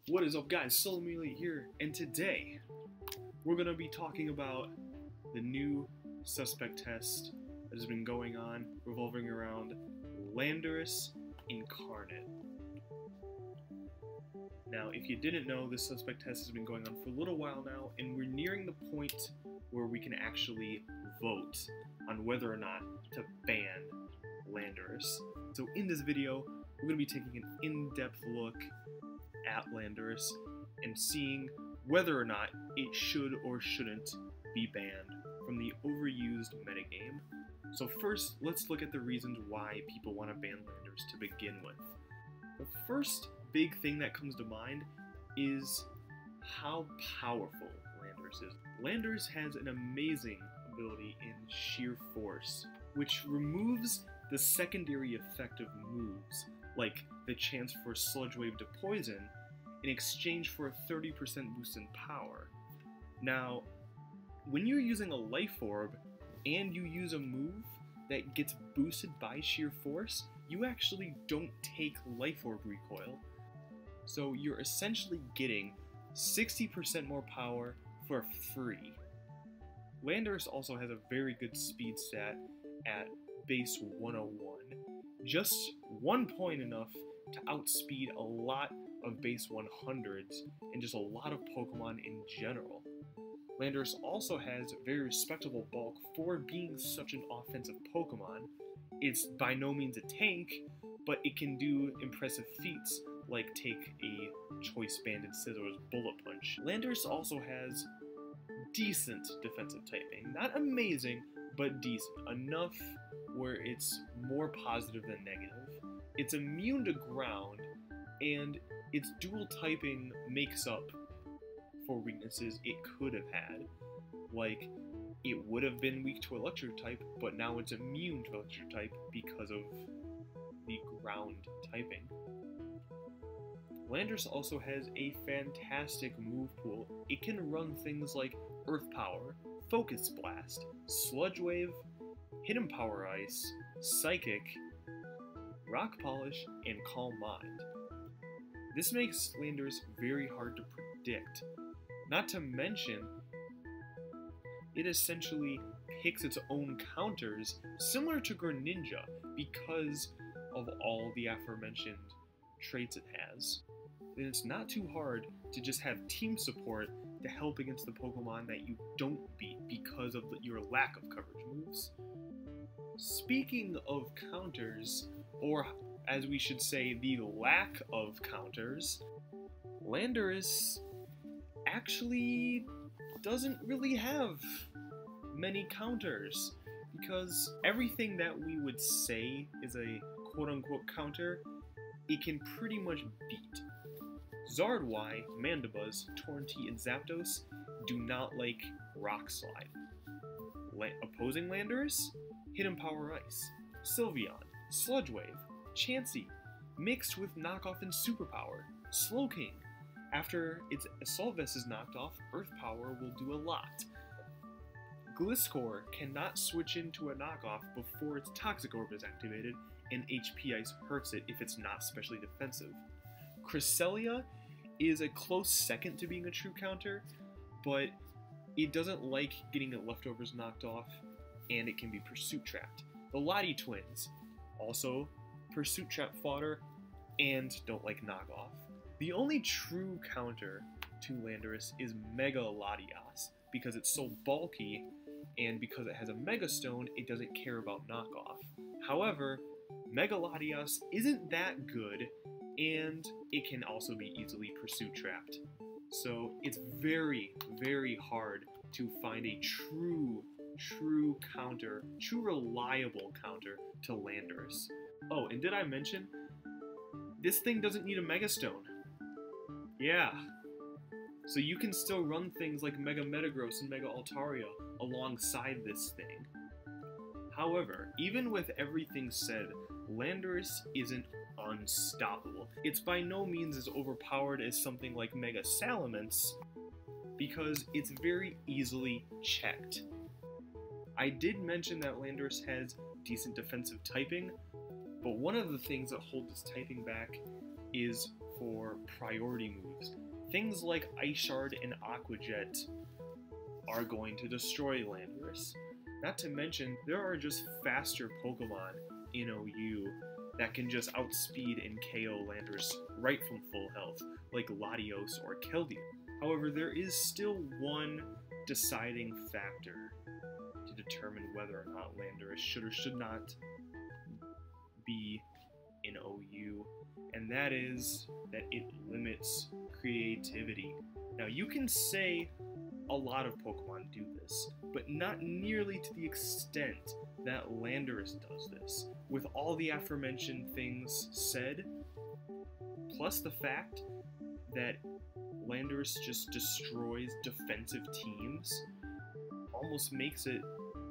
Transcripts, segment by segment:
What is up, guys? Solomili here, and today we're going to be talking about the new suspect test that has been going on revolving around Landorus Incarnate. Now, if you didn't know, this suspect test has been going on for a little while now, and we're nearing the point where we can actually vote on whether or not to ban Landorus. So in this video, we're going to be taking an in-depth look at Landorus and seeing whether or not it should or shouldn't be banned from the overused metagame. So first, let's look at the reasons why people want to ban Landorus to begin with. The first big thing that comes to mind is how powerful Landorus is. Landorus has an amazing ability in sheer force, which removes the secondary effect of moves, like the chance for Sludge Wave to poison, in exchange for a 30% boost in power. Now, when you're using a Life Orb, and you use a move that gets boosted by sheer force, you actually don't take Life Orb recoil, so you're essentially getting 60% more power for free. Landorus also has a very good speed stat at base 101, just 1 point enough to outspeed a lot of base 100s and just a lot of Pokemon in general. Landorus also has very respectable bulk for being such an offensive Pokemon. It's by no means a tank, but it can do impressive feats like take a Choice Banded Scizor's Bullet Punch. Landorus also has decent defensive typing. Not amazing, but decent. Enough where it's more positive than negative. It's immune to ground, and its dual typing makes up for weaknesses it could have had. Like, it would have been weak to electric type, but now it's immune to electric type because of the ground typing. Landorus also has a fantastic move pool. It can run things like Earth Power, Focus Blast, Sludge Wave, Hidden Power Ice, Psychic, Rock Polish, and Calm Mind. This makes Landorus very hard to predict. Not to mention, it essentially picks its own counters, similar to Greninja, because of all the aforementioned traits it has. And it's not too hard to just have team support to help against the Pokemon that you don't beat because of your lack of coverage moves. Speaking of counters, or as we should say, the lack of counters, Landorus actually doesn't really have many counters, because everything that we would say is a quote-unquote counter, it can pretty much beat. Zardwai, Mandibuzz, Tornti, and Zapdos do not like Rock Slide. Opposing Landorus, Hidden Power Ice, Sylveon, Sludge Wave, Chansey, mixed with knockoff and Superpower, Slowking. After its Assault Vest is knocked off, Earth Power will do a lot. Gliscor cannot switch into a knockoff before its Toxic Orb is activated, and HP Ice hurts it if it's not specially defensive. Cresselia is a close second to being a true counter, but it doesn't like getting its leftovers knocked off, and it can be Pursuit Trapped. The Lottie Twins, also Pursuit Trap fodder, and don't like knockoff. The only true counter to Landorus is Mega Latias, because it's so bulky, and because it has a Mega Stone, it doesn't care about knockoff. However, Mega Latias isn't that good, and it can also be easily Pursuit Trapped. So it's very, very hard to find a true counter, true reliable counter to Landorus. Oh, and did I mention, this thing doesn't need a Mega Stone. Yeah. So you can still run things like Mega Metagross and Mega Altaria alongside this thing. However, even with everything said, Landorus isn't unstoppable. It's by no means as overpowered as something like Mega Salamence, because it's very easily checked. I did mention that Landorus has decent defensive typing, but one of the things that holds its typing back is for priority moves. Things like Ice Shard and Aqua Jet are going to destroy Landorus. Not to mention, there are just faster Pokemon in OU that can just outspeed and KO Landorus right from full health, like Latios or Keldeo. However, there is still one deciding factor to determine whether or not Landorus should or should not be in OU, and that is that it limits creativity. Now, you can say a lot of Pokemon do this, but not nearly to the extent that Landorus does this. With all the aforementioned things said, plus the fact that Landorus just destroys defensive teams, almost makes it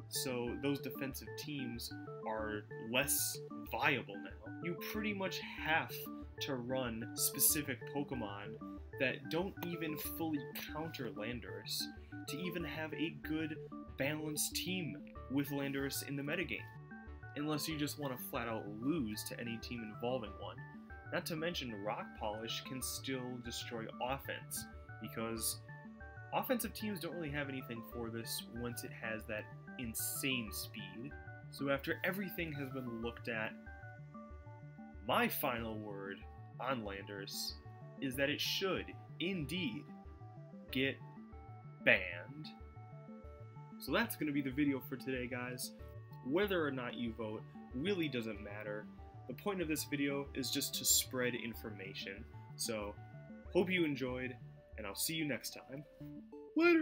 so those defensive teams are less viable now. You pretty much have to run specific Pokemon that don't even fully counter Landorus to even have a good balanced team with Landorus in the metagame, unless you just want to flat out lose to any team involving one. Not to mention, Rock Polish can still destroy offense, because offensive teams don't really have anything for this once it has that insane speed. So after everything has been looked at, my final word on Landorus is that it should, indeed, get banned. So that's going to be the video for today, guys. Whether or not you vote really doesn't matter. The point of this video is just to spread information. So, hope you enjoyed, and I'll see you next time. Later!